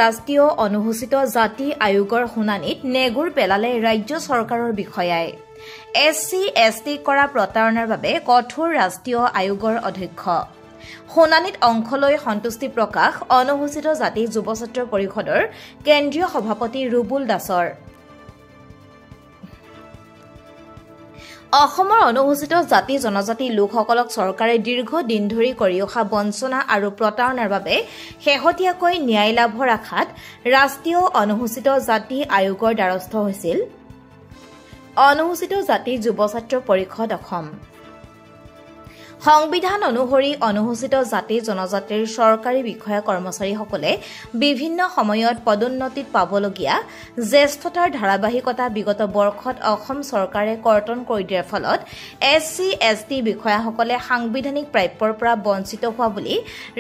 ৰাষ্ট্ৰীয় অনুসূচিত জাতি আয়োগৰ শুনানিত নেগুৰ পেলালে ৰাজ্য চৰকাৰৰ বিষয়াই SC/ST কৰা প্ৰতাৰণাৰ বাবে কঠোৰ ৰাষ্ট্ৰীয় আয়োগৰ অধ্যক্ষ শুনানিত অংশ লৈ সন্তুষ্টি প্ৰকাশ অনুসূচিত জাতি যুৱ ছাত্ৰ পৰিষদৰ কেন্দ্ৰীয় সভাপতি ৰুবুল দাসৰ অসমৰ অনুসূচিত জাতি জনজাতি লোকসকলক চৰকাৰে দীৰ্ঘদিন ধৰি কৰি অহা বঞ্চনা আৰু প্ৰতাৰণাৰ বাবে শেহতীয়াকৈ ন্যায় লাভৰ আশাত ৰাষ্ট্ৰীয় অনুসূচিত জাতি আয়োগৰ দ্বাৰস্থ হৈছিল অনুসূচিত জাতি যুৱ ছাত্ৰ পৰিষদ অসম সংবিধান অনুসৰি অনুসূচিত জাতি জনজাতিৰ চৰকাৰী বিষয়া কৰ্মচাৰীসকলে বিভিন্ন সময়ত পদোন্নতিত পাবলগীয়া জ্যেষ্ঠতাৰ ধাৰাবাহিকতা বিগত বৰ্ষত অসম চৰকাৰে কৰ্তন কৰি দিয়াৰ ফলত SC/ST বিষয়াসকলে সাংবিধানিক প্ৰাপ্যৰ পৰা বঞ্চিত হোৱা বুলি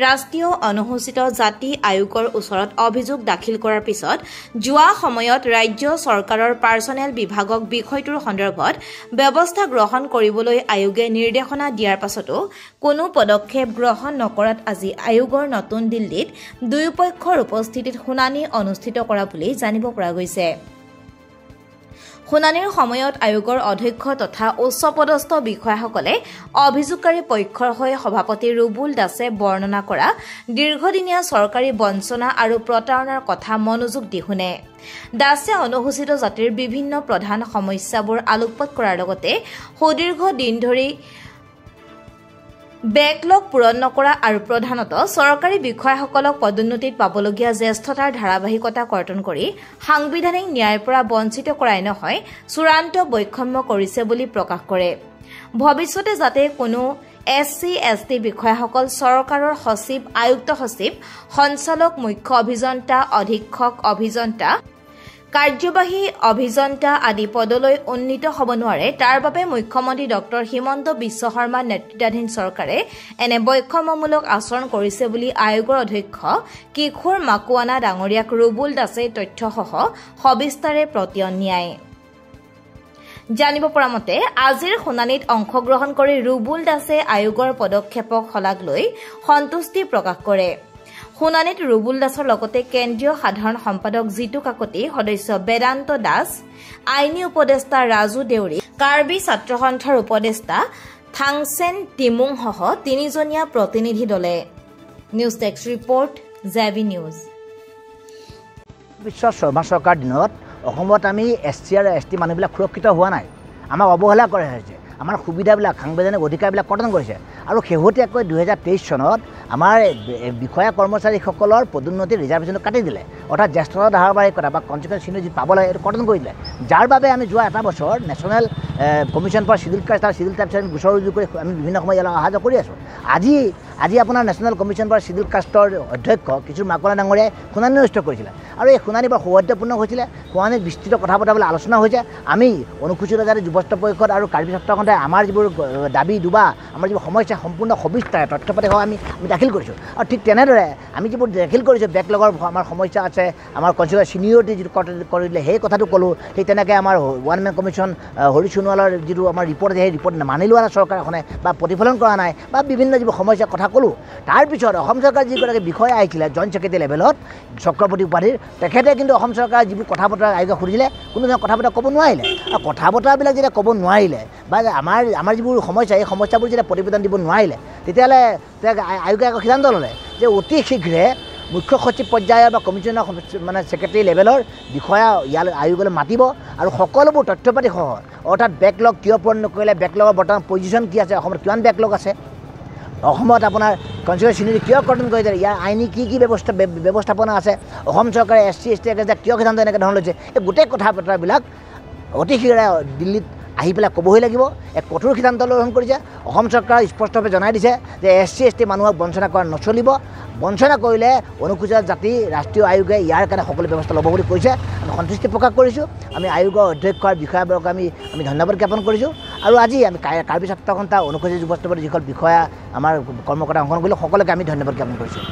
ৰাষ্ট্ৰীয় অনুসূচিত জাতি আয়োগৰ ওচৰত অভিযোগ দাখিল কৰাৰ পিছত যোৱা সময়ত ৰাজ্য চৰকাৰৰ পাৰ্চনেল বিভাগক বিষয়টোৰ সন্দৰ্ভত ব্যৱস্থা গ্ৰহণ কৰিবলৈ আয়োগে নিৰ্দেশনা দিয়াৰ পাছত কোনো পদক্ষেপ গ্ৰহণ নকৰাত আজি আয়োগৰ নতুন দিল্লীত দুয়োপক্ষৰ উপস্থিতিত শুনানি অনুষ্ঠিত কৰা বুলি জানিব পৰা গৈছে শুনানিৰ সময়ত আয়োগৰ অধ্যক্ষ তথা উচ্চপদস্থ বিষয়াসকলে অভিযোগকাৰী পক্ষৰ হৈ সভাপতি ৰুবুল দাসে বৰ্ণনা কৰা দীৰ্ঘদিনীয়া চৰকাৰী বঞ্চনা আৰু প্ৰতাৰণাৰ কথা মনোযোগ দি শুনে দাসে অনুসূচিত জাতিৰ বিভিন্ন প্ৰধান সমস্যাবোৰ আলোকপাত কৰাৰ লগতে সুদীৰ্ঘ দিন ধৰি বেকলগ পূৰণ নকৰা আৰু প্ৰধানত চৰকাৰী বিষয়াসকলক পদোন্নতিত পাবলগীয়া জ্যেষ্ঠতাৰ ধাৰাবাহিকতা কৰ্তন কৰি সাংবিধানিক ন্যায়ৰ পৰা বঞ্চিত কৰাই নহয় চূড়ান্ত বৈষম্য কৰিছে বুলি প্ৰকাশ কৰে ভৱিষ্যতে যাতে কোনো SC/ST বিষয়াসকল চৰকাৰৰ সচিব আয়ুক্ত সচিব সঞ্চালক মুখ্য অভিযন্তা অধীক্ষক অভিযন্তা কাৰ্যবাহী অভিযন্তা আদি পদলৈ উন্নীত হ'ব নোৱাৰে তাৰ বাবে মুখ্যমন্ত্ৰী ডক্টৰ হিমন্ত বিশ্ব শৰ্মা নেতৃত্বাধীন চৰকাৰে এনে বৈষম্যমূলক আচৰণ কৰিছে বুলি আয়োগৰ অধ্যক্ষ কিশোৰ মাকুৱানা ডাঙৰীয়াক ৰুবুল দাসে তথ্যসহ সবিস্তাৰে প্ৰতিয়ন নিয়ায় জানিব পৰা মতে আজিৰ শুনানিত অংশগ্ৰহণ কৰি ৰুবুল দাসে আয়োগৰ পদক্ষেপক শলাগ লৈ সন্তুষ্টি প্ৰকাশ কৰে শুনানিত ৰুবুল দাসৰ লগতে কেন্দ্ৰীয় সাধাৰণ সম্পাদক জিতু কাকতি সদস্য বেদান্ত দাস আইনী উপদেষ্টা ৰাজু দেউৰী কাৰ্বি ছাত্ৰ সন্থাৰ উপদেষ্টা থাংচেন টিমুংসহ তিনিজনীয়া প্ৰতিনিধি দলে news desk report JV news Biswa Sarma চৰকাৰ দিনত অসমত আমি SC আৰু ST মানুহবিলাক সুৰক্ষিত হোৱা নাই আমাক অৱহেলা কৰা হৈছে আমাৰ সুবিধাবিলাক সাংবিধানিক অধিকাৰবিলাক কৰ্তন কৰিছে আৰু শেহতীয়াকৈ 2023 চনত আমাৰ বিষয়া কৰ্মচাৰীসকলৰ পদোন্নতি ৰিজাৰ্ভেশ্যনটো কাটি দিলে অৰ্থাৎ জ্যেষ্ঠতাৰ ধাৰাবাহিকতা বা কনচিকুৱেঞ্চ চিহ্ন যি পাব লাগে এইটো কৰ্তন কৰি দিলে যাৰ বাবে আমি যোৱা এটা বছৰ national commission for civil caste আৰু চিভিল টাইপছ আমি গোচৰ ৰুজু কৰি আমি বিভিন্ন সময় ইয়ালৈ অহা যোৱা কৰি আছোঁ আজি আপোনাৰ নেশ্যনেল কমিশ্যন ফৰ চিভিল কাষ্টৰ অধ্যক্ষ কিশোৰ মাকুৱানা ডাঙৰীয়াই শুনানি অনুষ্ঠিত কৰিছিলে আৰু এই শুনানি বৰ সৌহাৰ্দ্যপূৰ্ণ হৈছিলে শুনানিত বিস্তৃত কথা বতৰাবিলাক আলোচনা হৈছে আমি অনুসূচিত জাতি যুৱ ছাত্ৰ পৰিষদ আৰু কাৰ্বি ছাত্ৰ সন্থাই আমাৰ যিবোৰ দাবী দুবা আমাৰ যিবোৰ সমস্যা সম্পূৰ্ণ সবিস্তাৰে তথ্য পাতি আমি দাখিল কৰিছোঁ আৰু ঠিক তেনেদৰে আমি যিবোৰ দাখিল কৰিছোঁ বেকলগৰ আমাৰ সমস্যা আছে আমাৰ কনচিকুৱেঞ্চ চিনিয়ৰিটি যিটো কৰি দিলে সেই কথাটো ক'লোঁ ঠিক তেনেকৈ আমাৰ ওৱান মেন কমিশ্যন হৰি সোণোৱালৰ যিটো আমাৰ ৰিপৰ্ট আছে সেই ৰিপৰ্ট মানি লোৱা নাই চৰকাৰখনে বা প্ৰতিফলন কৰা নাই বা বিভিন্ন যিবোৰ সমস্যাৰ কথা ক'লোঁ তাৰপিছত অসম চৰকাৰৰ যিগৰাকী বিষয়া আহিছিলে জইণ্ট ছেক্ৰেটাৰী লেভেলত চক্ৰৱৰ্তী উপাধিৰ তেখেতে কিন্তু অসম চৰকাৰৰ যিবোৰ কথা বতৰা আয়োগে সুধিলে কোনো ধৰণৰ কথা বতৰা ক'ব নোৱাৰিলে আৰু কথা বতৰাবিলাক যেতিয়া ক'ব নোৱাৰিলে বা আমাৰ যিবোৰ সমস্যা এই সমস্যাবোৰ যেতিয়া প্ৰতিবেদন দিব নোৱাৰিলে তেতিয়াহ'লে আয়োগে আকৌ সিদ্ধান্ত ল'লে যে অতি শীঘ্ৰে মুখ্য সচিব পৰ্যায়ৰ বা কমিশ্যনাৰ মানে ছেক্ৰেটাৰী লেভেলৰ বিষয়া ইয়ালৈ আয়োগলৈ মাতিব আৰু সকলোবোৰ তথ্য পাতিসহ অৰ্থাৎ বেকলগ কিয় পূৰণ নকৰিলে বেকলগৰ বৰ্তমান পজিশ্যন কি আছে অসমত কিমান বেকলগ আছে অসমত আপোনাৰ কনচিকুৱেঞ্চ চিনিয়ৰিটি কিয় কৰ্তন কৰিছে ইয়াৰ আইনী কি ব্যৱস্থাপনা আছে অসম চৰকাৰে SC/ST কিয় সিদ্ধান্ত এনেকৈ ধৰণৰ লৈছে এই গোটেই কথা বতৰাবিলাক অতি শীঘ্ৰে দিল্লীত আহি পেলাই ক'বহি লাগিব এক কঠোৰ সিদ্ধান্ত গ্ৰহণ কৰিছে অসম চৰকাৰে স্পষ্টভাৱে জনাই দিছে যে SC/ST মানুহক বঞ্চনা কৰা নচলিব বঞ্চনা কৰিলে অনুসূচিত জাতি ৰাষ্ট্ৰীয় আয়োগে ইয়াৰ কাৰণে সকলো ব্যৱস্থা ল'ব বুলি কৈছে আমি সন্তুষ্টি প্ৰকাশ কৰিছোঁ আমি আয়োগৰ অধ্যক্ষ আৰু বিষয়াবোৰক আমি ধন্যবাদ জ্ঞাপন কৰিছোঁ আৰু আজি আমি কাৰ্বি ছাত্ৰ সন্থা অনুসূচিত যুৱ ছাত্ৰৰ যিসকল বিষয়া আমাৰ কৰ্মকৰ্তা অংশগ্ৰহণ কৰিলোঁ সকলোকে আমি ধন্যবাদ জ্ঞাপন কৰিছোঁ